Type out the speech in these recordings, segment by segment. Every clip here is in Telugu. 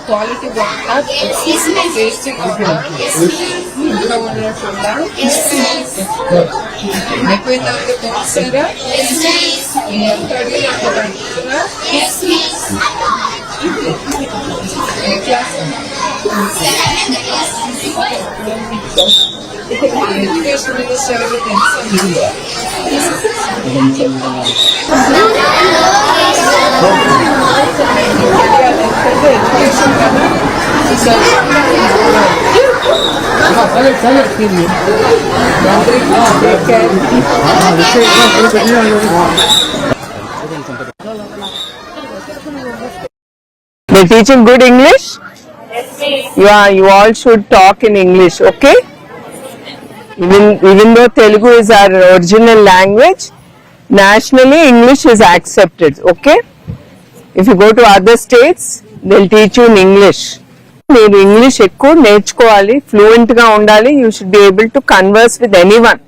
క్వాలిటీ బాగుందా, టేస్టీ బాగుందా, ఇంట్లో ఉండకుండా అయిపోయిన తర్వాత తెలుస్తారా ఎంత అడిగినా ఎడ్యుకేషన్ మినిస్టర్ తెలుసా? ఎడ్యుకేషన్ కదా. They're teaching good English? Yeah, you all should talk in English, okay? Even though Telugu is our original language, nationally English is accepted, okay? If you go to other states, they'll teach you in English. మీరు ఇంగ్లీష్ ఎక్కువ నేర్చుకోవాలి, ఫ్లూయెంట్ గా ఉండాలి. You should be able to converse with anyone.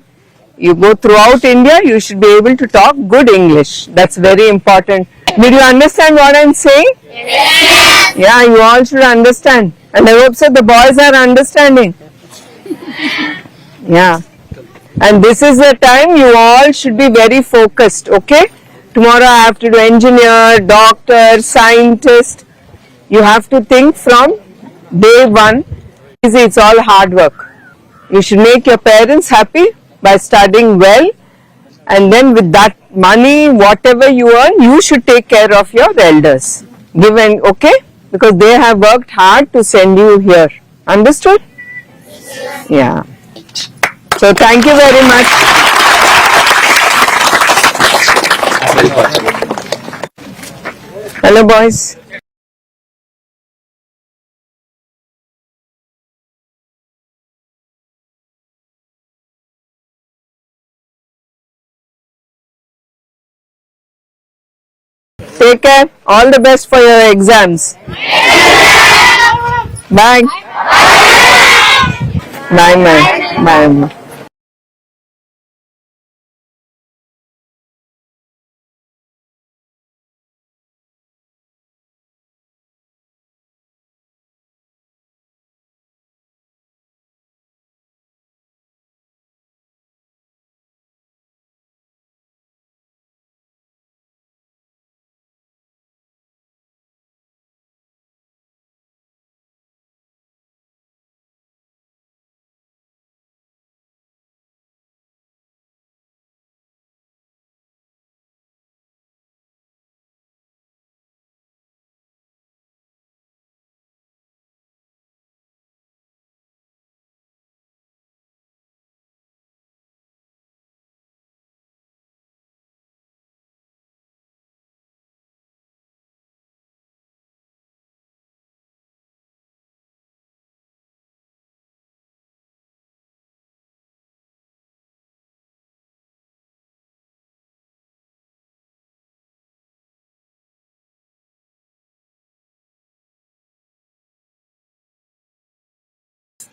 You go through out India, you should be able to talk good English. That's very important. Did you understand what I'm saying? Yes. Yeah, you all should understand. And I hope so the boys are understanding. Yeah. And this is the time you all should be very focused, okay? Tomorrow I have to do engineer, doctor, scientist. You have to think from day one. It's all hard work. You should make your parents happy by studying well, and then with that money, whatever you earn, you should take care of your elders. Given, okay? Because they have worked hard to send you here. Understood? Yeah. So thank you very much. Hello boys. Take care. All the best for your exams. Bye. Bye, man. Bye.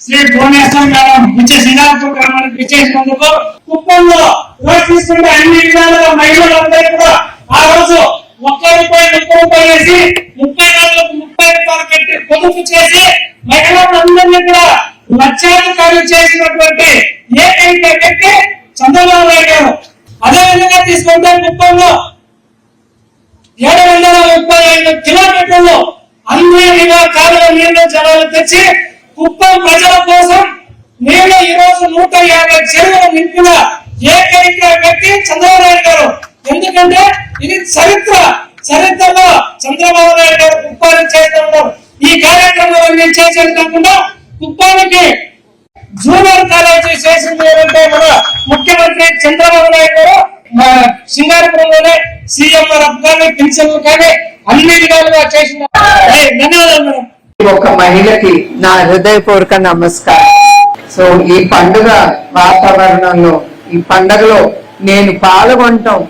Shri Bhuvaneshwar madam Srinathpur గ్రామానికి విచ్చేసినందుకు కుప్పంలో రోజు తీసుకుంటే అన్ని విధాలుగా మహిళలందరూ కూడా ఆ రోజు 1 రూపాయి 30 రూపాయలు వేసి 30 రూపాయలు కట్టి పొదుపు చేసి మహిళలందరినీ కూడా లక్షాధికారులు చేసినటువంటి ఏకైక వ్యక్తి చంద్రబాబు నాయుడు గారు. అదే విధంగా తీసుకుంటే కుప్పంలో 735 కిలోమీటర్లు అన్ని కాలువ నీళ్లు జలాలు తెచ్చి కుప్పం ప్రజల కోసం నీళ్లు ఈ రోజు 150 చెరువులు నింపిన ఏకైక వ్యక్తి చంద్రబాబు నాయుడు గారు. ఎందుకంటే ఇది చరిత్రలో చంద్రబాబు నాయుడు గారు కుప్పానికి చేస్తున్నారు. ఈ కార్యక్రమాలన్నీ చేసేది కాకుండా కుప్పానికి జూనియర్ కాలేజీ చేసింది ఏంటంటే మన ముఖ్యమంత్రి చంద్రబాబు నాయుడు గారు సింగారపురంలోనే సీఎంఆర్ కానీ పెన్షన్లు కానీ అన్ని విధాలుగా చేసిన. ధన్యవాదాలు మేడం. ఒక మహిళకి నా హృదయపూర్వక నమస్కారం. సో ఈ పండుగ వాతావరణంలో ఈ పండుగలో నేను పాల్గొనటం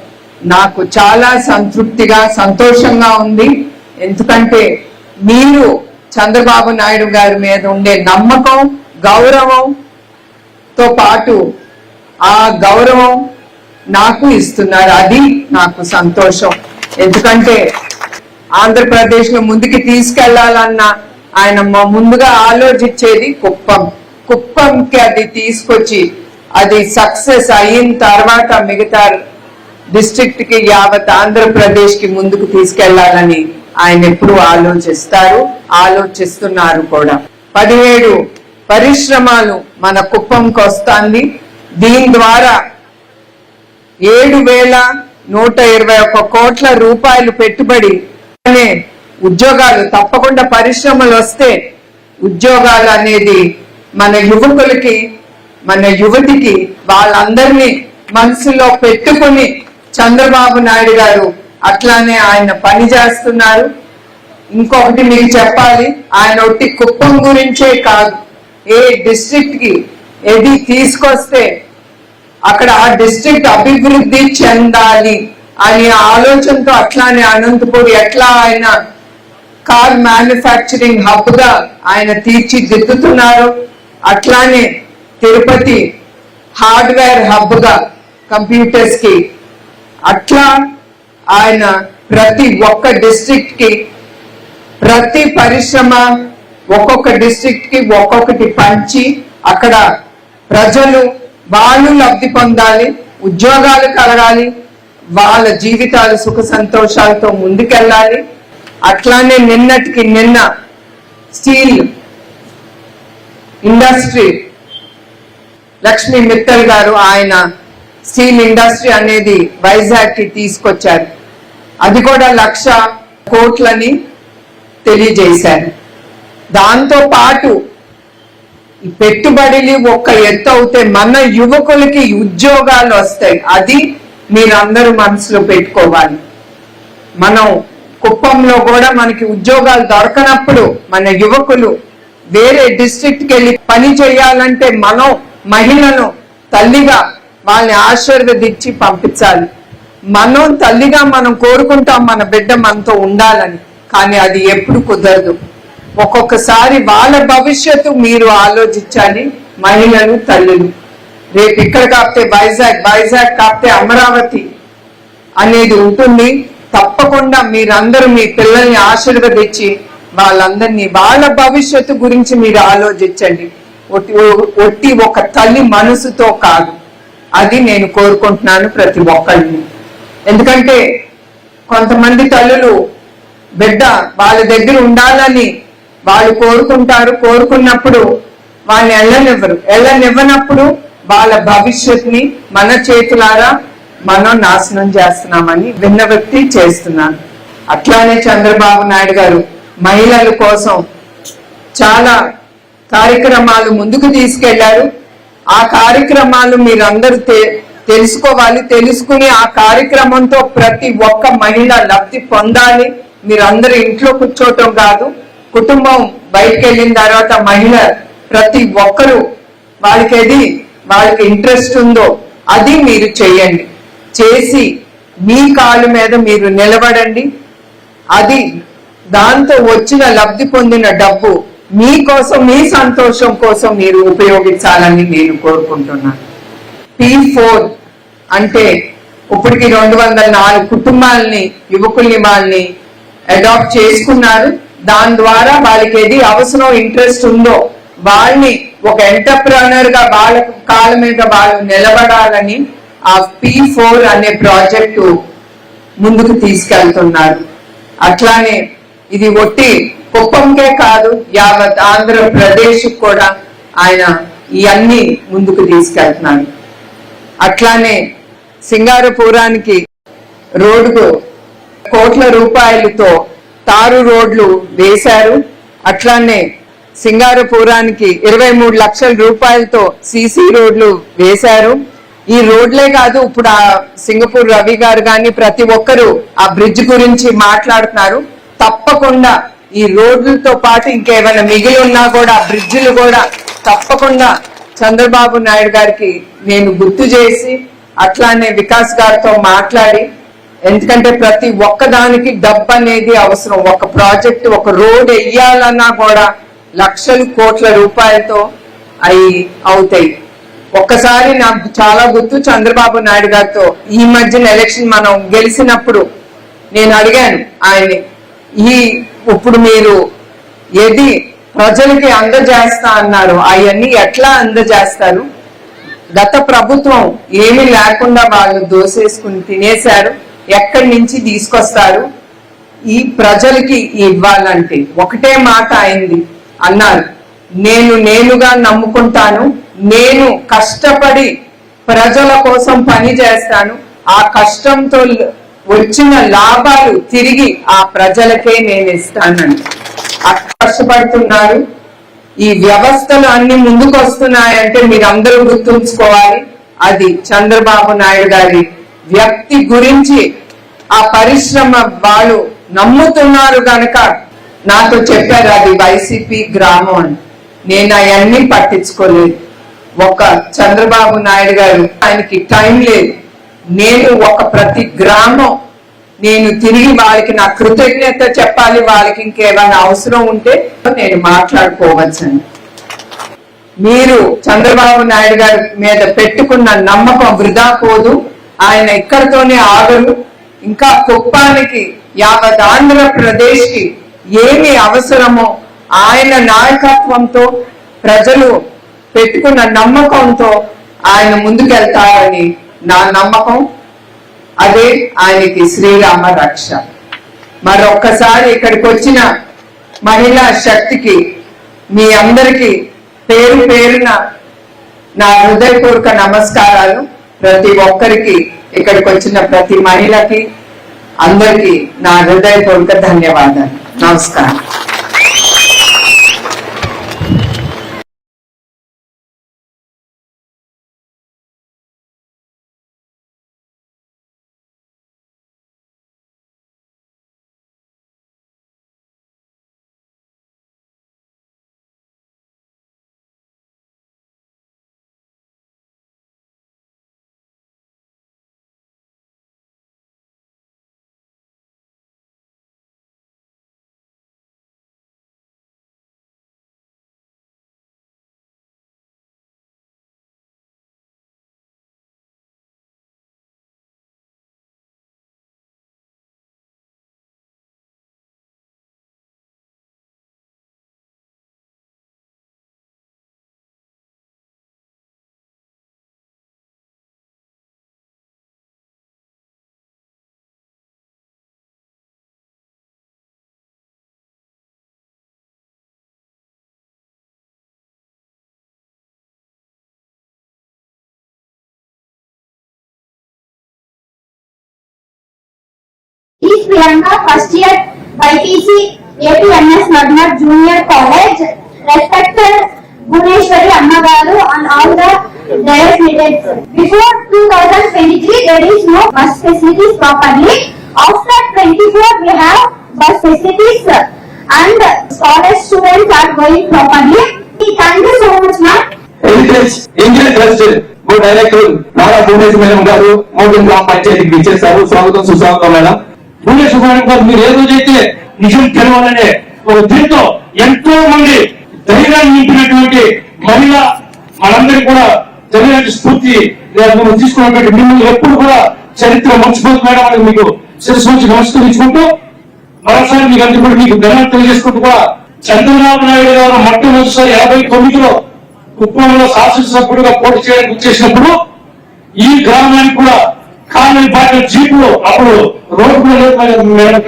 నాకు చాలా సంతృప్తిగా సంతోషంగా ఉంది. ఎందుకంటే మీరు చంద్రబాబు నాయుడు గారి మీద ఉండే నమ్మకం గౌరవంతో పాటు ఆ గౌరవం నాకు ఇస్తున్నారు. అది నాకు సంతోషం. ఎందుకంటే ఆంధ్రప్రదేశ్ లో ముందుకు తీసుకెళ్లాలన్న ఆయన ముందుగా ఆలోచించేది కుప్పంకి అది తీసుకొచ్చి అది సక్సెస్ అయిన తర్వాత మిగతా డిస్ట్రిక్ట్ కి యావత్ ఆంధ్రప్రదేశ్ కి ముందుకు తీసుకెళ్లాలని ఆయన ఎప్పుడు ఆలోచిస్తున్నారు కూడా. 17 పరిశ్రమలు మన కుప్పంకి వస్తుంది. దీని ద్వారా 7,121 కోట్ల రూపాయలు పెట్టుబడి, ఉద్యోగాలు తప్పకుండా పరిశ్రమలు వస్తే ఉద్యోగాలు అనేది మన యువకులకి మన యువతికి వాళ్ళందరినీ మనసులో పెట్టుకుని చంద్రబాబు నాయుడు గారు అట్లానే ఆయన పని చేస్తున్నారు. ఇంకొకటి మీకు చెప్పాలి, ఆయన ఒకటి కుప్పం గురించే కాదు, ఏ డిస్ట్రిక్ట్ కి ఏది తీసుకొస్తే అక్కడ ఆ డిస్ట్రిక్ట్ అభివృద్ధి చెందాలి అనే ఆలోచనతో అట్లానే అనంతపూర్ ఎట్లా ఆయన కార్ మ్యానుఫ్యాక్చరింగ్ హబ్ గా ఆయన తీర్చిదిద్దుతున్నారు, అట్లానే తిరుపతి హార్డ్వేర్ హబ్ గా కంప్యూటర్స్ కి అట్లా ఆయన ప్రతి ఒక్క డిస్ట్రిక్ట్ కి ప్రతి పరిశ్రమ ఒక్కొక్క డిస్ట్రిక్ట్ కి ఒక్కొక్కటి పంచి అక్కడ ప్రజలు వాళ్ళు లబ్ధి పొందాలి, ఉద్యోగాలు కలగాలి, వాళ్ళ జీవితాలు సుఖ సంతోషాలతో ముందుకెళ్ళాలి. అట్లానే నిన్నటికి నిన్న స్టీల్ ఇండస్ట్రీ లక్ష్మీ మిత్తల్ గారు ఆయన స్టీల్ ఇండస్ట్రీ అనేది వైజాగ్ కి తీసుకొచ్చారు. అది కూడా 1,00,000 కోట్లని తెలియజేశారు. దాంతో పాటు ఈ పెట్టుబడులు ఒక ఎత్తు అవుతే మన యువకులకి ఉద్యోగాలు వస్తాయి. అది మీరందరూ మనసులో పెట్టుకోవాలి. మనం కుప్పంలో కూడా మనకి ఉద్యోగాలు దొరకనప్పుడు మన యువకులు వేరే డిస్ట్రిక్ట్ కి వెళ్ళి పని చేయాలంటే మనం మహిళను తల్లిగా వాళ్ళని ఆశీర్వదించి పంపించాలి. మనం తల్లిగా మనం కోరుకుంటాం మన బిడ్డ మనతో ఉండాలని, కానీ అది ఎప్పుడు కుదరదు. ఒక్కొక్కసారి వాళ్ళ భవిష్యత్తు మీరు ఆలోచించాలి. మహిళలు తల్లులు రేపు ఇక్కడ కాకపోతే వైజాగ్ కాకపోతే అమరావతి అనేది ఉంటుంది. తప్పకుండా మీరందరూ మీ పిల్లల్ని ఆశీర్వదించి వాళ్ళందరినీ వాళ్ళ భవిష్యత్తు గురించి మీరు ఆలోచించండి. ఒట్టి ఒక తల్లి మనసుతో కాదు, అది నేను కోరుకుంటున్నాను ప్రతి ఒక్కరిని. ఎందుకంటే కొంతమంది తల్లులు బిడ్డ వాళ్ళ దగ్గర ఉండాలని వాళ్ళు కోరుకుంటారు, కోరుకున్నప్పుడు వాళ్ళని వెళ్ళనివ్వనప్పుడు వాళ్ళ భవిష్యత్తుని మన చేతులారా మనం నాశనం చేస్తున్నామని విన్నవించి చేస్తున్నాను. అట్లానే చంద్రబాబు నాయుడు గారు మహిళల కోసం చాలా కార్యక్రమాలు ముందుకు తీసుకెళ్లారు. ఆ కార్యక్రమాలు మీరందరూ తెలుసుకోవాలి. తెలుసుకుని ఆ కార్యక్రమంతో ప్రతి ఒక్క మహిళ లబ్ధి పొందాలి. మీరందరూ ఇంట్లో కూర్చోవటం కాదు, కుటుంబం బయటకు వెళ్ళిన తర్వాత మహిళ ప్రతి ఒక్కరూ వాళ్ళకి ఇంట్రెస్ట్ ఉందో అది మీరు చేయండి. చేసి మీ కాళ్ళ మీద మీరు నిలబడండి. అది దాంతో వచ్చిన లబ్ధి పొందిన డబ్బు మీకోసం మీ సంతోషం కోసం మీరు ఉపయోగించాలని నేను కోరుకుంటున్నాను. P4 అంటే ఇప్పటికి 204 కుటుంబాలని యువకుల్ని వాళ్ళని అడాప్ట్ చేసుకున్నారు. దాని ద్వారా వాళ్ళకి ఏది అవసరం ఇంట్రెస్ట్ ఉందో వాళ్ళని ఒక ఎంటర్ప్రెన్యూర్ గా వాళ్ళ కాళ్ళ మీద వాళ్ళు నిలబడాలని ఆ P4 అనే ప్రాజెక్టు ముందుకు తీసుకెళ్తున్నారు. అట్లానే ఇది ఒట్టి కుప్పంకే కాదు, యావత్ ఆంధ్రప్రదేశ్ కూడా ఆయన ఇవన్నీ ముందుకు తీసుకెళ్తున్నారు. అట్లానే సింగారపురానికి రోడ్డుకు కోట్ల రూపాయలతో తారు రోడ్లు వేశారు. అట్లానే సింగారపురానికి 23 లక్షల రూపాయలతో సీసీ రోడ్లు వేశారు. ఈ రోడ్లే కాదు, ఇప్పుడు ఆ సింగపూర్ రవి గారు కానీ ప్రతి ఒక్కరు ఆ బ్రిడ్జ్ గురించి మాట్లాడుతున్నారు. తప్పకుండా ఈ రోడ్లతో పాటు ఇంకేమైనా మిగిలి ఉన్నా కూడా ఆ బ్రిడ్జిలు కూడా తప్పకుండా చంద్రబాబు నాయుడు గారికి నేను గుర్తు చేసి అట్లానే వికాస్ గారితో మాట్లాడి, ఎందుకంటే ప్రతి ఒక్కదానికి డబ్బు అనేది అవసరం. ఒక ప్రాజెక్ట్ ఒక రోడ్ వేయాలన్నా కూడా లక్షల కోట్ల రూపాయలతో అవి అవుతాయి. ఒక్కసారి నాకు చాలా గుర్తు, చంద్రబాబు నాయుడు గారితో ఈ మధ్యన ఎలక్షన్ మనం గెలిచినప్పుడు నేను అడిగాను ఆయన్ని, ఇప్పుడు మీరు ఏది ప్రజలకి అందజేస్తా అన్నారు, అవన్నీ ఎట్లా అందజేస్తారు? గత ప్రభుత్వం ఏమీ లేకుండా వాళ్ళు దోసేసుకుని తినేశారు, ఎక్కడి నుంచి తీసుకొస్తారు ఈ ప్రజలకి ఇవ్వాలంటే? ఒకటే మాట అన్నారు, నేనుగా నమ్ముకుంటాను, నేను కష్టపడి ప్రజల కోసం పని చేస్తాను, ఆ కష్టంతో వచ్చిన లాభాలు తిరిగి ఆ ప్రజలకే నేను ఇస్తానని కష్టపడుతున్నారు. ఈ వ్యవస్థలు అన్ని ముందుకు వస్తున్నాయంటే మీరందరూ గుర్తుంచుకోవాలి, అది చంద్రబాబు నాయుడు గారి వ్యక్తి గురించి. ఆ పరిశ్రమ వాళ్ళు నమ్ముతున్నారు గనక నాతో చెప్పారు అది వైసీపీ గ్రామం అని. నేను అవన్నీ పట్టించుకోలేదు. ఒక చంద్రబాబు నాయుడు గారు, ఆయనకి టైం లేదు, నేను ప్రతి గ్రామం నేను తిరిగి వాళ్ళకి నా కృతజ్ఞత చెప్పాలి, వాళ్ళకి ఇంకేమైనా అవసరం ఉంటే నేను మాట్లాడుకోవచ్చని. మీరు చంద్రబాబు నాయుడు గారి మీద పెట్టుకున్న నమ్మకం వృధా పోదు. ఆయన ఇక్కడితోనే ఆగరు. ఇంకా కుప్పానికి, యావత్ ఆంధ్రప్రదేశ్ కి ఏమి అవసరమో ఆయన నాయకత్వంతో, ప్రజలు పెట్టుకున్న నమ్మకంతో ఆయన ముందుకెళ్తారని నా నమ్మకం. అదే ఆయనకి శ్రీరామ రక్ష. మరొక్కసారి ఇక్కడికి వచ్చిన మహిళా శక్తికి మీ అందరికీ పేరు పేరున నా హృదయపూర్వక నమస్కారాలు. ప్రతి ఒక్కరికి, ఇక్కడికి వచ్చిన ప్రతి మహిళకి అందరికీ నా హృదయపూర్వక ధన్యవాదాలు. నమస్కారం. Is Priyanka, first year YTC APMS Nagnar Junior College. Respected Bhuneshwari Ammagaru and all the delegates. Before 2023, there is no bus facilities properly. After 24, we have bus facilities and college students are going properly. Thank you so much, ma'am. English President, Good Director, Nara Bhuneshwari Madam Garu, Modern Gram Panchayat ఇచ్చేస్తారు. స్వాగతం సుస్వాగతం మేడం. భువనేశ్వరి గారు మీరు ఏ రోజైతే నిజం తెలవాలనే ఒక దీంతో ఎంతో మంది ధైర్యాన్ని నింపినటువంటి మహిళ మనందరికీ కూడా తెలియని స్ఫూర్తి తీసుకున్నటువంటి మిమ్మల్ని ఎప్పుడు కూడా చరిత్ర మర్చిపోతుంది మేడం అని మీకు శిరస్సు నుంచి నమస్కరించుకుంటూ మరోసారి మీకు అందరూ కూడా మీకు ధన్యవాదాలు తెలియజేసుకుంటూ కూడా చంద్రబాబు నాయుడు గారు మొట్టమొదటిసారి 59లో కుప్పంలో శాసనసభ్యుడిగా పోటీ చేయడానికి వచ్చేసినప్పుడు ఈ గ్రామానికి కూడా కాలనీ పార్టీ జీపులు అప్పుడు రోడ్డు కూడా లేదు మేడం.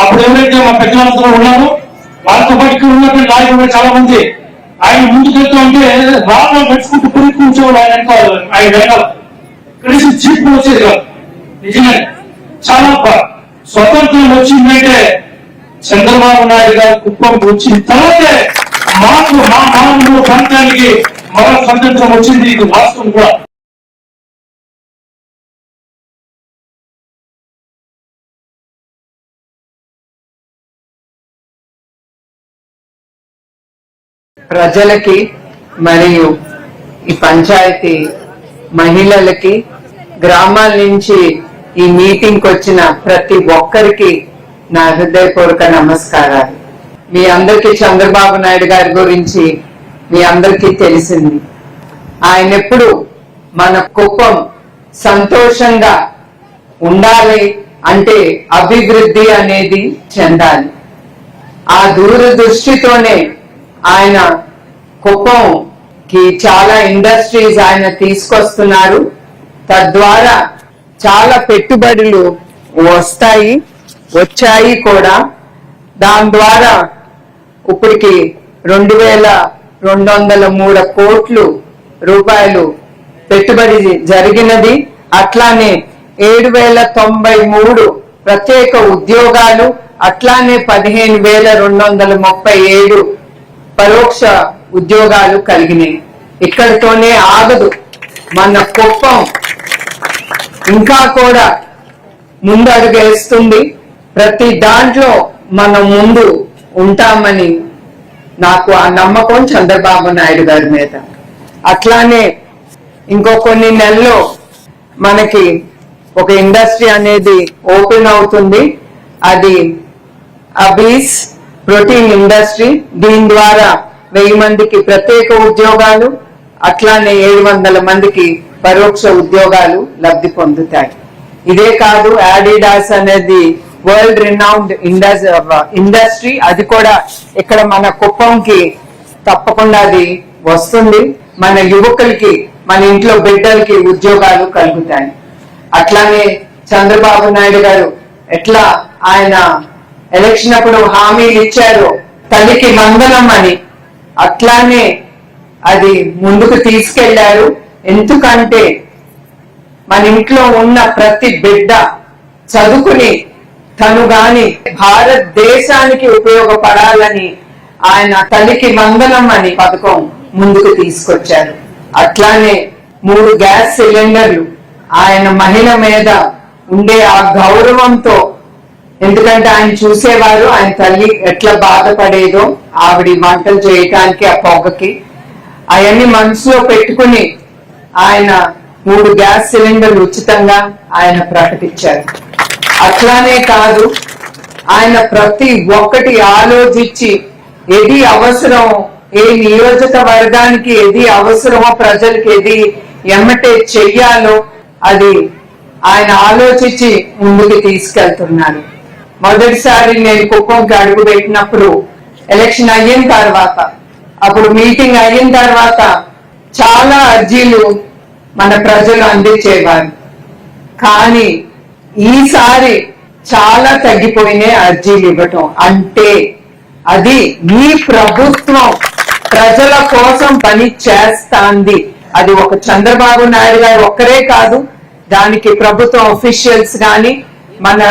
అప్పుడు ఎవరైతే మా పెద్దలందరూ ఉన్నారు వాళ్ళతో పాటు ఇక్కడ ఉన్నటువంటి నాయకులు చాలా మంది ఆయన ముందుకెళ్తూ ఉంటే రాళ్ళు పెట్టుకుంటూ పురి కూర్చోవాలి ఆయన అనుకోవాలి. ఆయన వెనకాల కలిసి జీపులు వచ్చేది కాదు. నిజమే చాలా స్వతంత్రం వచ్చిందంటే చంద్రబాబు నాయుడు గారు కుప్పంకి వచ్చిన తర్వాతే మాకు మా మామూలు ప్రాంతానికి మరో స్వతంత్రం వచ్చింది. ఇది వాస్తవం కూడా. ప్రజలకి మరియు ఈ పంచాయతీ మహిళలకి, గ్రామాల నుంచి ఈ మీటింగ్ వచ్చిన ప్రతి ఒక్కరికి నా హృదయపూర్వక నమస్కారాలు. మీ అందరికీ చంద్రబాబు నాయుడు గారి గురించి మీ అందరికీ తెలిసింది. ఆయన ఎప్పుడు మన కుప్పం సంతోషంగా ఉండాలి అంటే అభివృద్ధి అనేది చెందాలి. ఆ దూరదృష్టితోనే ఆయన కుప్పంకి చాలా ఇండస్ట్రీస్ ఆయన తీసుకొస్తున్నారు. తద్వారా చాలా పెట్టుబడులు వచ్చాయి కూడా. దాని ద్వారా ఇప్పటికి 2203 కోట్లు రూపాయలు పెట్టుబడి జరిగినది. అట్లానే 7093 ప్రత్యేక ఉద్యోగాలు, అట్లానే 15,237 పరోక్ష ఉద్యోగాలు కలిగినాయి. ఇక్కడితోనే ఆగదు. మన కుప్పం ఇంకా కూడా ముందు అడుగేస్తుంది. ప్రతి దాంట్లో మనం ముందు ఉంటామని నాకు ఆ నమ్మకం చంద్రబాబు నాయుడు గారి మీద. అట్లానే ఇంకో కొన్ని నెలల్లో మనకి ఒక ఇండస్ట్రీ అనేది ఓపెన్ అవుతుంది. అది అబీస్ ప్రోటీన్ ఇండస్ట్రీ. దీని ద్వారా 1000 మందికి ప్రత్యేక ఉద్యోగాలు, అట్లానే 700 మందికి పరోక్ష ఉద్యోగాలు లబ్ధి పొందుతాయి. ఇదే కాదు, ఆడిడాస్ అనేది వరల్డ్ రినౌండ్ ఇండస్ట్రీ. అది కూడా ఇక్కడ మన కుప్పంకి తప్పకుండా అది వస్తుంది. మన యువకులకి, మన ఇంట్లో బిడ్డలకి ఉద్యోగాలు కలుగుతాయి. అట్లానే చంద్రబాబు నాయుడు గారు ఎట్లా ఆయన ఎలక్షన్ అప్పుడు హామీలు ఇచ్చారు తల్లికి వందనం అని, అట్లానే అది ముందుకు తీసుకెళ్లారు. ఎందుకంటే మన ఇంట్లో ఉన్న ప్రతి బిడ్డ చదువుకుని తను గాని భారతదేశానికి ఉపయోగపడాలని ఆయన తల్లికి వందనం అని పథకం ముందుకు తీసుకొచ్చారు. అట్లానే 3 గ్యాస్ సిలిండర్లు ఆయన మహిళ మీద ఉండే ఆ గౌరవంతో, ఎందుకంటే ఆయన చూసేవారు ఆయన తల్లి ఎట్లా బాధపడేదో ఆవిడ వంటలు చేయటానికి ఆ పొగకి, అవన్నీ మనసులో పెట్టుకుని ఆయన 3 గ్యాస్ సిలిండర్లు ఉచితంగా ఆయన ప్రకటించారు. అట్లానే కాదు, ఆయన ప్రతి ఒక్కటి ఆలోచించి ఏది అవసరం, ఏ నియోజకవర్గానికి ఏది అవసరమో, ప్రజలకు ఏది ఎమ్మటే చెయ్యాలో అది ఆయన ఆలోచించి ముందుకు తీసుకెళ్తున్నారు. మొదటిసారి నేను కుప్పంకి అడుగు పెట్టినప్పుడు ఎలక్షన్ అయిన తర్వాత, అప్పుడు మీటింగ్ అయిన తర్వాత చాలా అర్జీలు మన ప్రజలు అందించేవారు. కానీ ఈసారి చాలా తగ్గిపోయినాయి అర్జీలు ఇవ్వటం. అంటే అది మీ ప్రభుత్వం ప్రజల కోసం పని చేస్తాంది. అది ఒక చంద్రబాబు నాయుడు గారు ఒక్కరే కాదు, దానికి ప్రభుత్వం అఫీషియల్స్ గాని, మన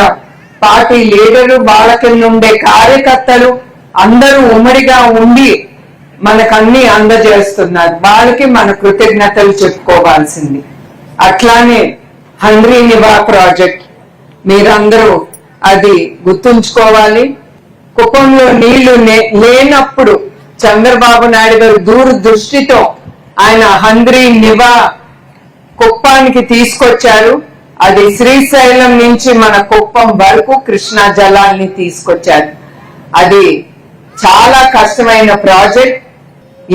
పార్టీ లీడర్లు, వాళ్ళ కింద ఉండే కార్యకర్తలు అందరూ ఉమ్మడిగా ఉండి మనకన్నీ అందజేస్తున్నారు. వాళ్ళకి మన కృతజ్ఞతలు చెప్పుకోవాల్సింది. అట్లానే హంద్రీ నివా ప్రాజెక్ట్ మీరందరూ అది గుర్తుంచుకోవాలి. కుప్పంలో నీళ్లు లేనప్పుడు చంద్రబాబు నాయుడు గారు దూరదృష్టితో ఆయన హంద్రీ నివా కుప్పానికి తీసుకొచ్చారు. అది శ్రీశైలం నుంచి మన కుప్పం వరకు కృష్ణా జలాల్ని తీసుకొచ్చారు. అది చాలా కష్టమైన ప్రాజెక్ట్.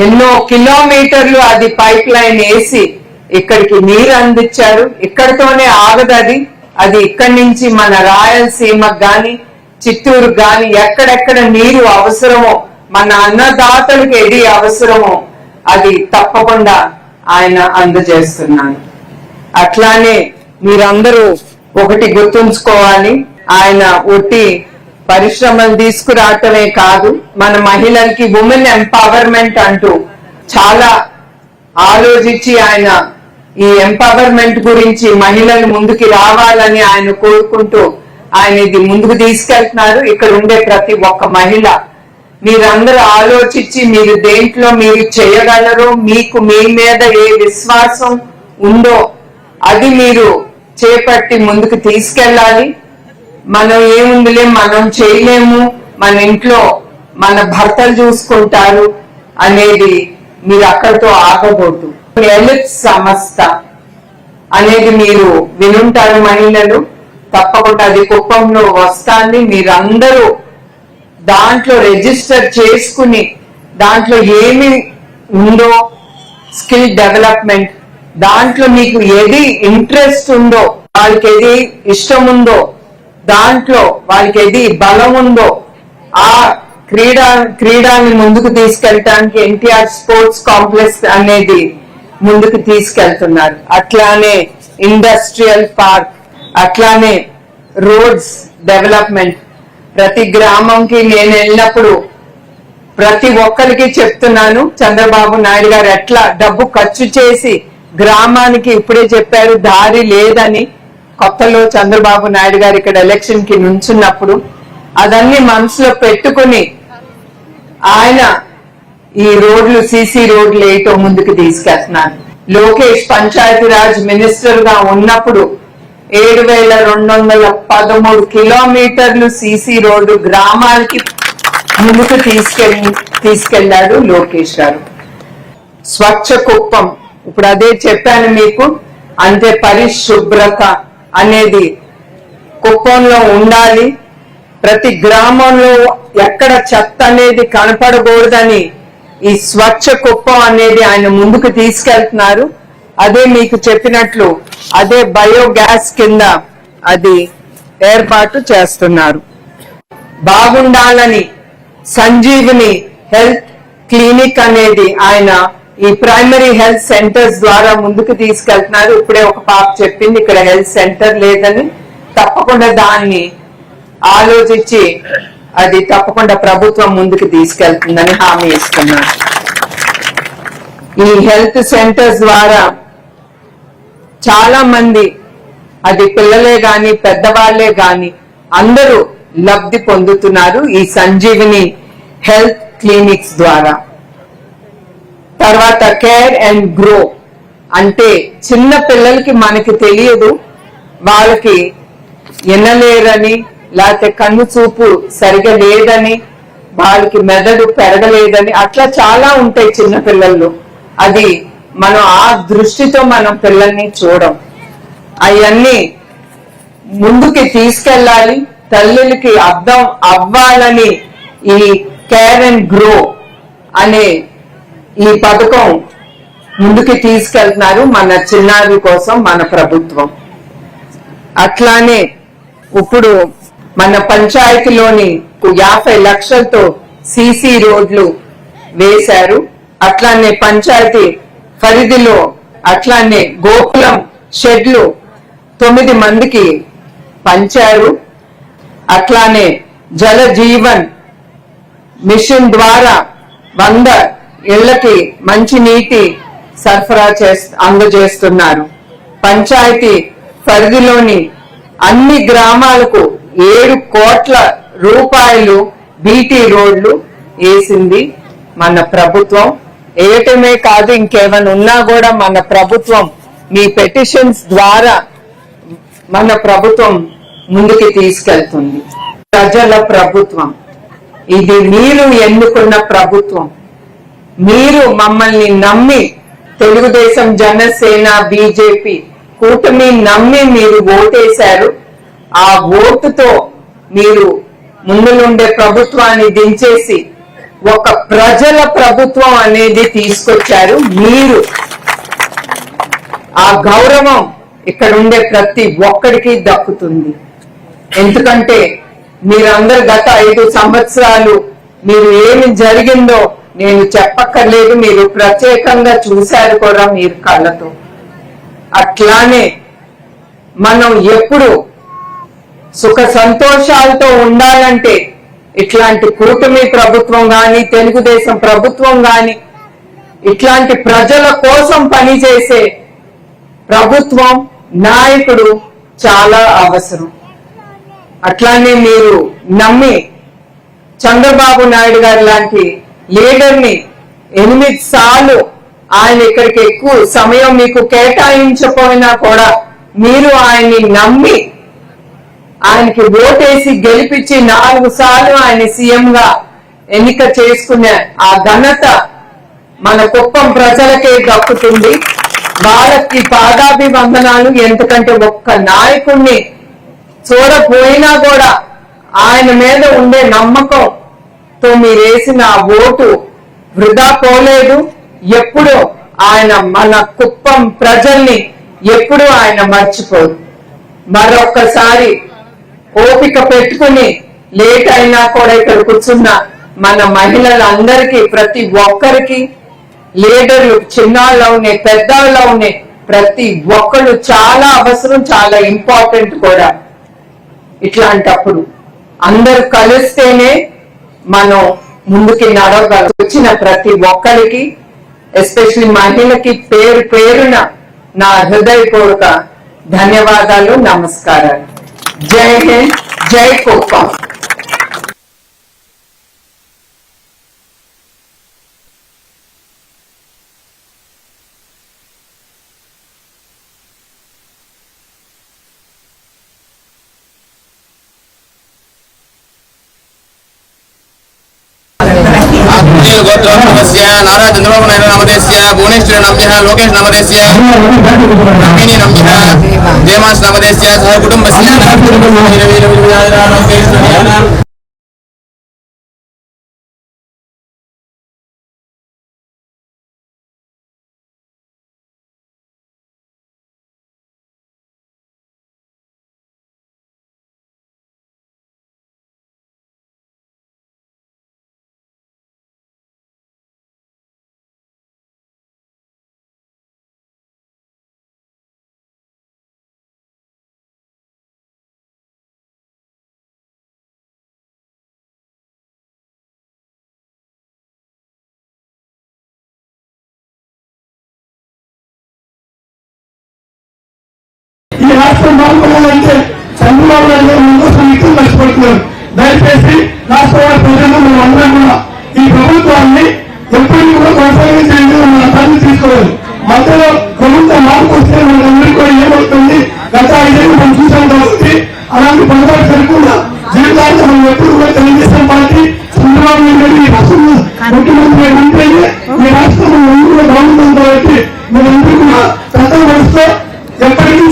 ఎన్నో కిలోమీటర్లు అది పైప్ లైన్ వేసి ఇక్కడికి నీరు అందించారు. ఇక్కడితోనే ఆగదు. అది ఇక్కడి నుంచి మన రాయలసీమకు గాని, చిత్తూరుకు గాని ఎక్కడెక్కడ నీరు అవసరమో, మన అన్నదాతలకు ఏది అవసరమో అది తప్పకుండా ఆయన అందజేస్తున్నారు. అట్లానే మీరందరూ ఒకటి గుర్తుంచుకోవాలి, ఆయన ఒట్టి పరిశ్రమలు తీసుకురావటమే కాదు, మన మహిళలకి ఉమెన్ ఎంపవర్మెంట్ అంటూ చాలా ఆలోచించి ఆయన ఈ ఎంపవర్మెంట్ గురించి మహిళలు ముందుకి రావాలని ఆయన కోరుకుంటూ ఆయన ఇది ముందుకు తీసుకెళ్తున్నారు. ఇక్కడ ఉండే ప్రతి ఒక్క మహిళ మీరందరూ ఆలోచించి మీరు దేంట్లో మీరు చేయగలరో, మీకు మీ మీద ఏ విశ్వాసం ఉందో అది మీరు చేపట్టి ముందుకు తీసుకెళ్ళాలి. మనం ఏముందిలే, మనం చేయలేము, మన ఇంట్లో మన భర్తలు చూసుకుంటారు అనేది మీరు అక్కడితో ఆగకూడదు. ఎలిప్స్ సంస్థ అనేది మీరు వినుంటారు మహిళలు, తప్పకుండా అది కుప్పంలో వస్తాంది. మీరందరూ దాంట్లో రిజిస్టర్ చేసుకుని దాంట్లో ఏమి ఉందో స్కిల్ డెవలప్మెంట్, దాంట్లో మీకు ఏది ఇంట్రెస్ట్ ఉందో, వాళ్ళకి ఏది ఇష్టం ఉందో, దాంట్లో వాళ్ళకి ఏది బలం ఉందో ఆ క్రీడాన్ని ముందుకు తీసుకెళ్ళటానికి ఎన్టీఆర్ స్పోర్ట్స్ కాంప్లెక్స్ అనేది ముందుకు తీసుకెళ్తున్నారు. అట్లానే ఇండస్ట్రియల్ పార్క్, అట్లానే రోడ్స్ డెవలప్మెంట్. ప్రతి గ్రామంకి నేను వెళ్ళినప్పుడు ప్రతి ఒక్కరికి చెప్తున్నాను, చంద్రబాబు నాయుడు గారు ఎట్లా డబ్బు ఖర్చు చేసి గ్రామానికి, ఇప్పుడే చెప్పారు దారి లేదని, కొత్తలో చంద్రబాబు నాయుడు గారు ఇక్కడ ఎలక్షన్ కి నుంచున్నప్పుడు అదన్నీ మనసులో పెట్టుకుని ఆయన ఈ రోడ్లు సీసీ రోడ్లు ఏటో ముందుకు తీసుకెళ్తున్నారు. లోకేష్ పంచాయతీరాజ్ మినిస్టర్ గా ఉన్నప్పుడు 7,213 కిలోమీటర్లు సీసీ రోడ్డు గ్రామాలకి ముందుకు తీసుకెళ్లాడు లోకేష్ గారు. స్వచ్ఛ కుప్పం, ఇప్పుడు అదే చెప్పాను మీకు, అంటే పరిశుభ్రత అనేది కుప్పంలో ఉండాలి. ప్రతి గ్రామంలో ఎక్కడ చెత్త అనేది కనపడకూడదని ఈ స్వచ్ఛ కుప్పం అనేది ఆయన ముందుకు తీసుకెళ్తున్నారు. అదే మీకు చెప్పినట్లు అదే బయోగ్యాస్ కింద అది ఏర్పాటు చేస్తున్నారు. బాగుండాలని సంజీవిని హెల్త్ క్లినిక్ అనేది ఆయన ఈ ప్రైమరీ హెల్త్ సెంటర్స్ ద్వారా ముందుకు తీసుకెళ్తున్నారు. ఇప్పుడే ఒక పాప చెప్పింది ఇక్కడ హెల్త్ సెంటర్ లేదని, తప్పకుండా దాన్ని ఆలోచించి అది తప్పకుండా ప్రభుత్వం ముందుకు తీసుకెళ్తుందని హామీ ఇస్తున్నారు. ఈ హెల్త్ సెంటర్స్ ద్వారా చాలా మంది, అది పిల్లలే గాని పెద్దవాళ్లే గాని అందరూ లబ్ధి పొందుతున్నారు ఈ సంజీవిని హెల్త్ క్లినిక్స్ ద్వారా. తర్వాత కేర్ అండ్ గ్రో, అంటే చిన్న పిల్లలకి మనకి తెలియదు, వాళ్ళకి వినలేరని, లేకపోతే కన్ను చూపు సరిగా లేదని, వాళ్ళకి మెదడు పెరగలేదని, అట్లా చాలా ఉంటాయి చిన్న పిల్లల్లో. అది మనం ఆ దృష్టితో మనం పిల్లల్ని చూడం. అవన్నీ ముందుకి తీసుకెళ్ళాలి, తల్లులకి అర్థం అవ్వాలని ఈ కేర్ అండ్ గ్రో అనే ఈ పథకం ముందుకి తీసుకెళ్తున్నారు మన చిన్నారి కోసం మన ప్రభుత్వం. అట్లానే ఇప్పుడు మన పంచాయతీలోని 50 లక్షలతో సీసీ రోడ్లు వేశారు. అట్లానే పంచాయతీ పరిధిలో అట్లానే గోకులం షెడ్లు 9 మందికి పంచారు. అట్లానే జల జీవన్ మిషన్ ద్వారా 100 ఇళ్లకి మంచి నీటి సరఫరా అందజేస్తున్నారు. పంచాయతీ పరిధిలోని అన్ని గ్రామాలకు 7 కోట్ల రూపాయలు బీటీ రోడ్లు వేసింది మన ప్రభుత్వం. వేయటమే కాదు, ఇంకేమైనా ఉన్నా కూడా మన ప్రభుత్వం మీ పెటిషన్స్ ద్వారా మన ప్రభుత్వం ముందుకి తీసుకెళ్తుంది. ప్రజల ప్రభుత్వం ఇది, మీరు ఎన్నుకున్న ప్రభుత్వం. మీరు మమ్మల్ని నమ్మి, తెలుగుదేశం జనసేన బీజేపీ కూటమి నమ్మి మీరు ఓటేశారు. ఆ ఓటుతో మీరు ముందులుండే ప్రభుత్వాన్ని దించేసి ఒక ప్రజల ప్రభుత్వం అనేది తీసుకొచ్చారు. మీరు ఆ గౌరవం ఇక్కడ ఉండే ప్రతి ఒక్కడికి దక్కుతుంది. ఎందుకంటే మీరందరూ గత 5 సంవత్సరాలు మీరు ఏమి జరిగిందో నేను చెప్పక్కర్లేదు, మీరు ప్రత్యేకంగా చూశారు కూడా మీరు కళ్ళతో. అట్లానే మనం ఎప్పుడు సుఖ సంతోషాలతో ఉండాలంటే ఇట్లాంటి కూటమి ప్రభుత్వం గాని, తెలుగుదేశం ప్రభుత్వం గాని, ఇట్లాంటి ప్రజల కోసం పనిచేసే ప్రభుత్వం, నాయకుడు చాలా అవసరం. అట్లానే మీరు నమ్మి చంద్రబాబు నాయుడు గారి లాంటి లీడర్ని 8 సార్లు ఆయన ఇక్కడికి ఎక్కువ సమయం మీకు కేటాయించకపోయినా కూడా మీరు ఆయన్ని నమ్మి ఆయనకి ఓటేసి గెలిపించి 4 సార్లు ఆయన సీఎం గా ఎన్నిక చేసుకునే ఆ ఘనత మన కుప్పం ప్రజలకే దక్కుతుంది. వాళ్ళకి పాదాభివందనాలు. ఎందుకంటే ఒక్క నాయకుడిని చూడపోయినా కూడా ఆయన మీద ఉండే నమ్మకంతో మీరు వేసిన ఆ ఓటు వృధా పోలేదు. ఎప్పుడో ఆయన మన కుప్పం ప్రజల్ని ఎప్పుడూ ఆయన మర్చిపోరు. మరొక్కసారి ఓపిక పెట్టుకుని లేట్ అయినా కూడా ఇక్కడ కూర్చున్న మన మహిళలందరికీ, ప్రతి ఒక్కరికి, లీడర్లు చిన్నాళ్ళవునే పెద్దవాళ్ళవునే ప్రతి ఒక్కళ్ళు చాలా అవసరం, చాలా ఇంపార్టెంట్ కూడా. ఇట్లాంటప్పుడు అందరూ కలిస్తేనే మనం ముందుకి నడవగలం. వచ్చిన ప్రతి ఒక్కరికి, ఎస్పెషల్లీ మహిళకి పేరు పేరున నా హృదయపూర్వక ధన్యవాదాలు, నమస్కారాలు. జై హింద్, జై కుప్పం. नारा चंद्रबाबु नायडू नामधेयस्य भुवनेश्वरी नाम्नः लोकेश नामधेयस्य नमिनी नाम्नः देवांश नामधेयस्य सह कुटुम्बस्य ఈ రాష్ట్రం బాగుపడాలంటే చంద్రబాబు నాయుడు గారు ముందు వ్యక్తులు కష్టపడుతున్నారు. దయచేసి రాష్ట్ర ప్రజలు మనం అందరం కూడా ఈ ప్రభుత్వాన్ని ఎప్పటికీ కూడా కొనసాగించేందుకు మన అర్థాన్ని తీసుకోవాలి. మధ్యలో ప్రభుత్వం మార్పు వస్తే మనకందరికీ కూడా ఏమవుతుంది, గత 5 ఏళ్ళు మనం చూసాం కాబట్టి అలాంటి పొరపాటు జరగకుండా జీవితాంతం మనం ఎప్పుడు కూడా తెలుగుదేశం పార్టీ చంద్రబాబు నాయుడు గారు ఈ రాష్ట్రంలో ముఖ్యమంత్రి ఉంటేనే ఈ రాష్ట్రం ముందు కూడా బాగుంటుంది. కాబట్టి మీరందరూ కూడా పెద్ద వరుసలో ఎప్పటికీ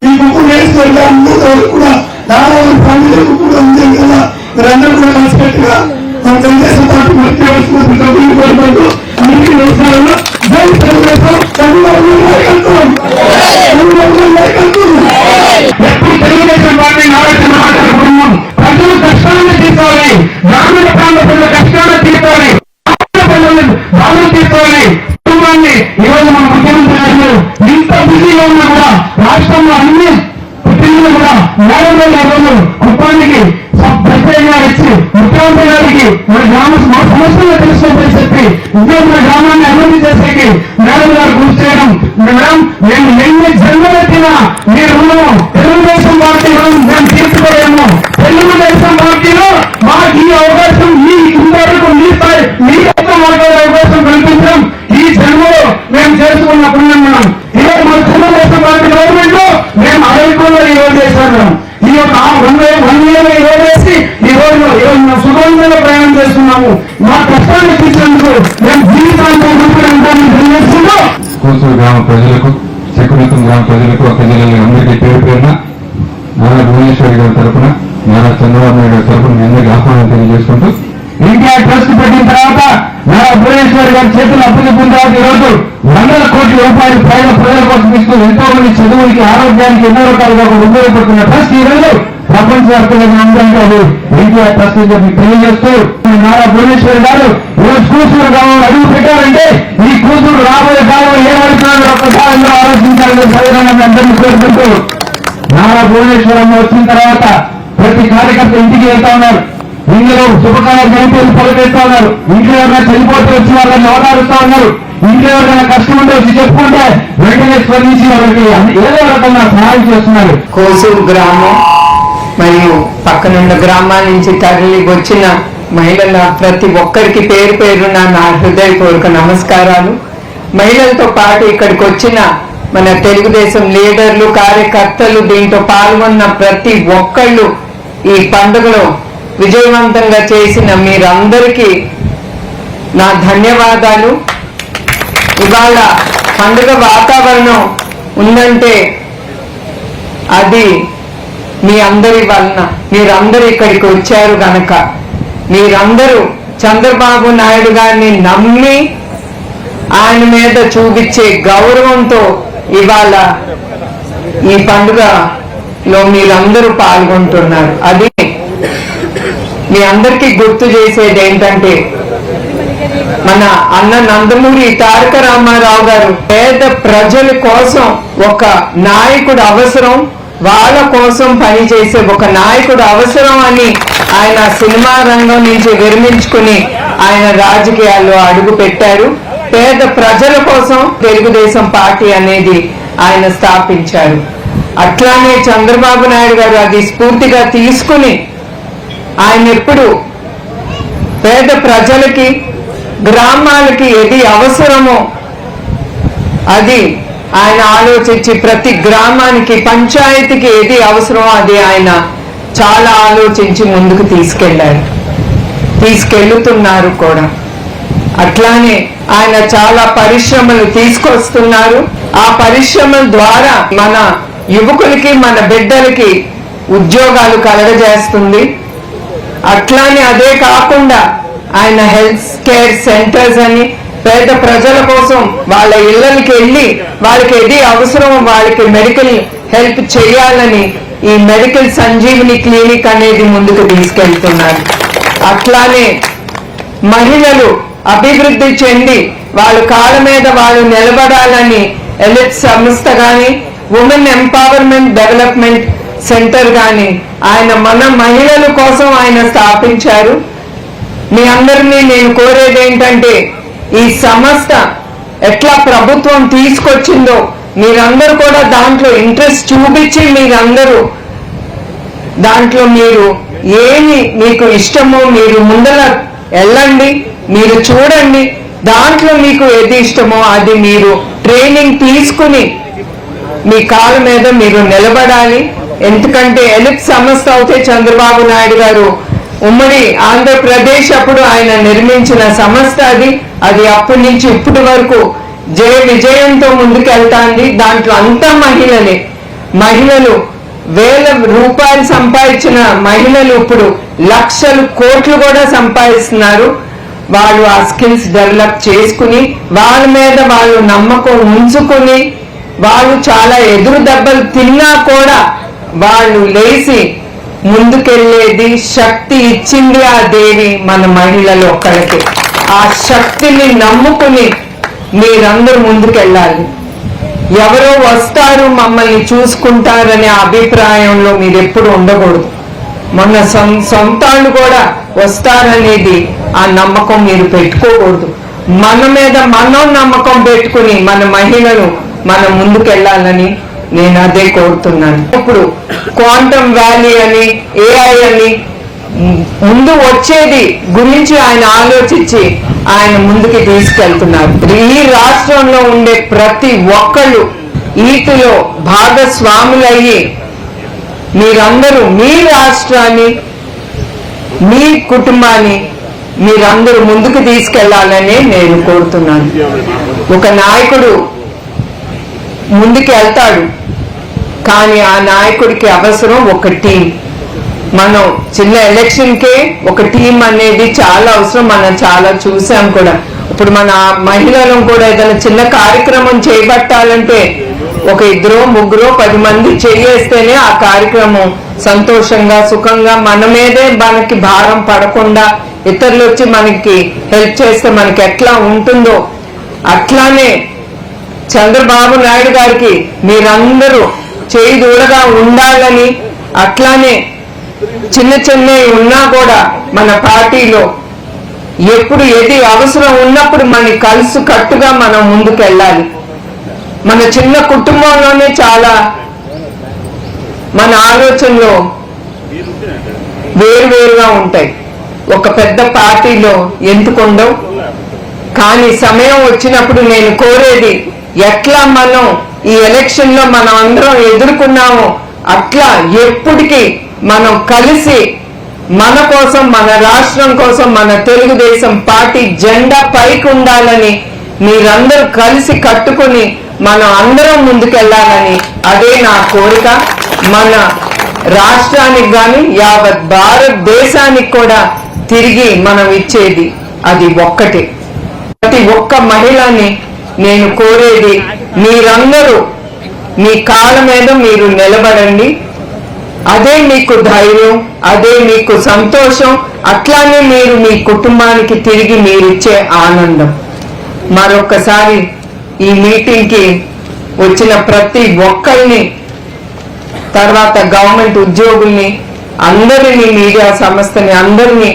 ఈ కుప్పం నియోజకవర్గ అందరూ కూడా నాలుగు ఫ్యామిలీలకు కూడా ఉంది కదా. మీరందరూ కూడా కలిసిపెట్టుగా మన తెలుగుదేశం పార్టీ ముఖ్యమంత్రి కోరుకుంటూ అందరికీ నమస్కారాలు. జై తెలుగుదేశం, చంద్రబాబు నాయకత్వం, చంద్రబాబు నాయకత్వం. ఎప్పుడు తెలుగుదేశం పార్టీ నాయకులు ప్రజలు కష్టాలను తీసుకోవాలి, గ్రామీణ ప్రాంత ప్రజల కష్టాలను తీసుకోవాలి, బాధలు తీసుకోవాలి. కుటుంబాన్ని ఈరోజు మన ముఖ్యమంత్రి గారు ఇంత బిజీగా ఉన్నా కూడా రాష్ట్రంలో అన్ని పుట్టిన కూడా మేడంలో రోజు కుటుంబానికి ప్రత్యేకంగా ఇచ్చి ముఖ్యమంత్రి గారికి మన సమస్యలు తెలుసుకొని చెప్పి ఉద్యోగుల గ్రామాన్ని అభివృద్ధి చేసేకి మేడం గారు కృషి చేయడం. మేడం, మేము ఎన్ని జన్మలెత్తినా మీ రుణము తెలుగుదేశం పార్టీ మేము తీర్చుకోలేము. తెలుగుదేశం పార్టీలో మాకు ఈ అవకాశం, ఈ ఇంతవరకు మీ స్థాయి మీ యొక్క మాట్లాడే అవకాశం కల్పించడం ఈ జన్మలో మేము చేసుకున్న పుణ్యం. మనం ఈరోజు మన తెలుగుదేశం పార్టీ గవర్నమెంట్ లో మేము 60 కోట్ల ఈ రోజు చేశాము. ఈ యొక్క 1 ఇయర్ ఈ రోజు వేసి ఈ రోజు మేము సుగంధంగా ప్రయాణం చేస్తున్నాము. మా కష్టాన్ని తీర్చేందుకు మేము జీవితాంతం తెలియజేస్తున్నాం. కూసూరు గ్రామ ప్రజలకు, చక్రవర్తం గ్రామ ప్రజలకు, ఒక జిల్లాలో అందరికీ పేరు పేరున నారా భువనేశ్వరి గారి తరఫున, నారా చంద్రబాబు నాయుడు గారి తరఫున మీ అందరికీ ఆహ్వానం తెలియజేసుకుంటూ, ఇండియా ట్రస్ట్ పెట్టిన తర్వాత నారా భువనేశ్వరి గారి చేతులు అప్పచెప్పిన తర్వాత ఈరోజు 100 కోట్ల రూపాయలు ప్రజల కోసం ఇస్తూ ఎంతో మంది చదువులకి, ఆరోగ్యానికి ఎన్నో రకాలుగా ఉపయోగపడుతున్న ట్రస్ట్ ఈ రోజు ప్రపంచవ్యాప్తంగా ఉందంటే అది ఎన్టీఆర్ ట్రస్ట్ అని చెప్పి తెలియజేస్తూ, నారా భువనేశ్వరి గారు ఈరోజు కూసూరు గ్రామంలో అడుగు పెట్టారంటే ఈ కూసూరు రాబోయే కాలంలో ఏమవుతున్నారో ఒక్కసారి అందరూ ఆలోచించాలని సరైన అందరినీ కోరుకుంటూ, నారా భువనేశ్వరం వచ్చిన తర్వాత ప్రతి కార్యకర్త ఇంటికి వెళ్తా ఉన్నారు. ఇందులో శుభకార్యాలు జరిపేది పలుకేస్తా ఉన్నారు. ఇంట్లో ఎవరైనా చనిపోతే వచ్చి వాళ్ళని ఓదారుస్తా ఉన్నారు. ఇంట్లో ఎవరైనా కష్టం ఉంటే వచ్చి చెప్పుకుంటే వెంటనే స్పందించి వాళ్ళకి ఏదో రకంగా సహాయం చేస్తున్నారు. కోసూరు గ్రామం మరియు పక్కనున్న గ్రామాల నుంచి తరలి వచ్చిన మహిళల ప్రతి ఒక్కరికి పేరు పేరున నా హృదయపూర్వక నమస్కారాలు. మహిళలతో పాటు ఇక్కడికి వచ్చిన మన తెలుగుదేశం లీడర్లు, కార్యకర్తలు, దీంట్లో పాల్గొన్న ప్రతి ఒక్కళ్ళు ఈ పండుగలో విజయవంతంగా చేసిన మీరందరికీ నా ధన్యవాదాలు. ఇవాళ పండుగ వాతావరణం ఉందంటే అది మీ అందరి వలన, మీరందరూ ఇక్కడికి వచ్చారు గనక. మీరందరూ చంద్రబాబు నాయుడు గారిని నమ్మి ఆయన మీద చూపించే గౌరవంతో ఇవాళ ఈ పండుగలో మీరందరూ పాల్గొంటున్నారు. అది మీ అందరికీ గుర్తు చేసేది ఏంటంటే, మన అన్న నందమూరి తారక రామారావు గారు పేద ప్రజల కోసం ఒక నాయకుడు అవసరం, వాళ్ళ కోసం పనిచేసే ఒక నాయకుడు అవసరం అని ఆయన సినిమా రంగం నుంచి విరమించుకుని ఆయన రాజకీయాల్లో అడుగు పెట్టారు. పేద ప్రజల కోసం తెలుగుదేశం పార్టీ అనేది ఆయన స్థాపించారు. అట్లానే చంద్రబాబు నాయుడు గారు అది స్ఫూర్తిగా తీసుకుని ఆయన ఎప్పుడు పేద ప్రజలకి, గ్రామాలకి ఏది అవసరమో అది ఆయన ఆలోచించి ప్రతి గ్రామానికి, పంచాయతీకి ఏది అవసరమో అది ఆయన చాలా ఆలోచించి ముందుకు తీసుకెళ్తున్నారు కూడా. అట్లానే ఆయన చాలా పరిశ్రమలు తీసుకొస్తున్నారు. ఆ పరిశ్రమల ద్వారా మన యువకులకి, మన బిడ్డలకి ఉద్యోగాలు కలగజేస్తుంది. అట్లానే అదే కాకుండా ఆయన హెల్త్ కేర్ సెంటర్స్ అని పేద ప్రజల కోసం వాళ్ళ ఇళ్ళకి వెళ్ళి వాళ్ళకి ఏది అవసరమో వాళ్ళకి మెడికల్ హెల్ప్ చేయాలని ఈ మెడికల్ సంజీవిని క్లినిక్ అనేది ముందుకు తీసుకెళ్తున్నారు. అట్లానే మహిళలు అభివృద్ధి చెంది వాళ్ళ కాళ్ళ మీద వాళ్ళు నిలబడాలని ఎలిట్ సంస్థ గాని, ఉమెన్ ఎంపవర్మెంట్ డెవలప్మెంట్ సెంటర్ గాని ఆయన మన మహిళల కోసం ఆయన స్థాపించారు. మీ అందరినీ నేను కోరేది ఏంటంటే, ఈ సంస్థ ఎట్లా ప్రభుత్వం తీసుకొచ్చిందో మీరందరూ కూడా దాంట్లో ఇంట్రెస్ట్ చూపించి మీరందరూ దాంట్లో మీరు ఏమి మీకు ఇష్టమో మీరు ముందర వెళ్ళండి, మీరు చూడండి. దాంట్లో మీకు ఏది ఇష్టమో అది మీరు ట్రైనింగ్ తీసుకుని మీ కాళ్ళ మీద మీరు నిలబడాలి. ఎందుకంటే ఎలిప్ సంస్థ అవుతే చంద్రబాబు నాయుడు గారు ఉమ్మడి ఆంధ్రప్రదేశ్ అప్పుడు ఆయన నిర్మించిన సంస్థ అది అప్పటి నుంచి ఇప్పటి వరకు విజయంతో ముందుకెళ్తాంది. దాంట్లో అంతా మహిళలు వేల రూపాయలు సంపాదించిన మహిళలు ఇప్పుడు లక్షలు కోట్లు కూడా సంపాదిస్తున్నారు. వాళ్ళు ఆ స్కిల్స్ డెవలప్ చేసుకుని వాళ్ళ మీద వాళ్ళు నమ్మకం ఉంచుకుని వాళ్ళు చాలా ఎదురు దెబ్బలు తిన్నా కూడా వాళ్ళు లేచి ముందుకెళ్లేది శక్తి ఇచ్చింది ఆ దేవి మన మహిళలు ఒక్కరికి. ఆ శక్తిని నమ్ముకుని మీరందరూ ముందుకెళ్ళాలి. ఎవరో వస్తారు మమ్మల్ని చూసుకుంటారనే అభిప్రాయంలో మీరు ఎప్పుడు ఉండకూడదు. మొన్న సొంతాళ్ళు కూడా వస్తారనేది ఆ నమ్మకం మీరు పెట్టుకోకూడదు. మన మీద మనం నమ్మకం పెట్టుకుని మన మహిళలు మనం ముందుకెళ్ళాలని నేను అదే కోరుతున్నాను. ఇప్పుడు క్వాంటమ్ వ్యాలీ అని, ఏఐ అని ముందు వచ్చేది గురించి ఆయన ఆలోచించి ఆయన ముందుకి తీసుకెళ్తున్నారు. ఈ రాష్ట్రంలో ఉండే ప్రతి ఒక్కళ్ళు వీటిలో భాగస్వాములయ్యి మీరందరూ మీ రాష్ట్రాన్ని, మీ కుటుంబాన్ని మీరందరూ ముందుకు తీసుకెళ్లాలని నేను కోరుతున్నాను. ఒక నాయకుడు ముందుకు వెళ్తాడు, కానీ ఆ నాయకుడికి అవసరం ఒక టీం. మనం చిన్న ఎలక్షన్కే ఒక టీం అనేది చాలా అవసరం. మనం చాలా చూసాం కూడా. ఇప్పుడు మన మహిళలను కూడా ఏదైనా చిన్న కార్యక్రమం చేపట్టాలంటే ఒక 2, 3, 10 మంది చేయేస్తేనే ఆ కార్యక్రమం సంతోషంగా, సుఖంగా మన మీదే మనకి భారం పడకుండా ఇతరులు వచ్చి మనకి హెల్ప్ చేస్తే మనకి ఎట్లా ఉంటుందో అట్లానే చంద్రబాబు నాయుడు గారికి మీరందరూ చేయి దూడగా ఉండాలని, అట్లానే చిన్న ఉన్నా కూడా మన పార్టీలో ఎప్పుడు ఏది అవసరం ఉన్నప్పుడు మన కలిసి కట్టుగా మనం ముందుకెళ్ళాలి. మన చిన్న కుటుంబంలోనే చాలా మన ఆలోచనలు వేరువేరుగా ఉంటాయి. ఒక పెద్ద పార్టీలో ఎందుకు ఉండవు. కానీ సమయం వచ్చినప్పుడు నేను కోరేది, ఎట్లా మనం ఈ ఎలక్షన్ లో మనం అందరం ఎదుర్కొన్నామో అట్లా ఎప్పటికీ మనం కలిసి మన కోసం, మన రాష్ట్రం కోసం, మన తెలుగుదేశం పార్టీ జెండా పైకి ఉండాలని మీరందరూ కలిసి కట్టుకుని మనం అందరం ముందుకెళ్లాలని అదే నా కోరిక. మన రాష్ట్రానికి గాని యావత్ భారతదేశానికి కూడా తిరిగి మనం ఇచ్చేది అది ఒక్కటే. ప్రతి ఒక్క మహిళని నేను కోరేది, మీరందరూ మీ కాళ్ళ మీద మీరు నిలబడండి. అదే మీకు ధైర్యం, అదే మీకు సంతోషం, అట్లానే మీరు మీ కుటుంబానికి తిరిగి మీరిచ్చే ఆనందం. మరొకసారి ఈ మీటింగ్ కి వచ్చిన ప్రతి ఒక్కరిని, తర్వాత గవర్నమెంట్ ఉద్యోగుల్ని, అందరినీ, మీడియా సంస్థని అందరినీ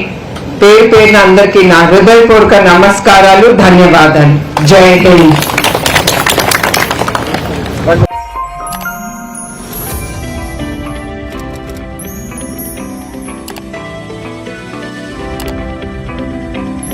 పేరు పేరున అందరికీ నా హృదయపూర్వక నమస్కారాలు, ధన్యవాదాలు. జై హింద్.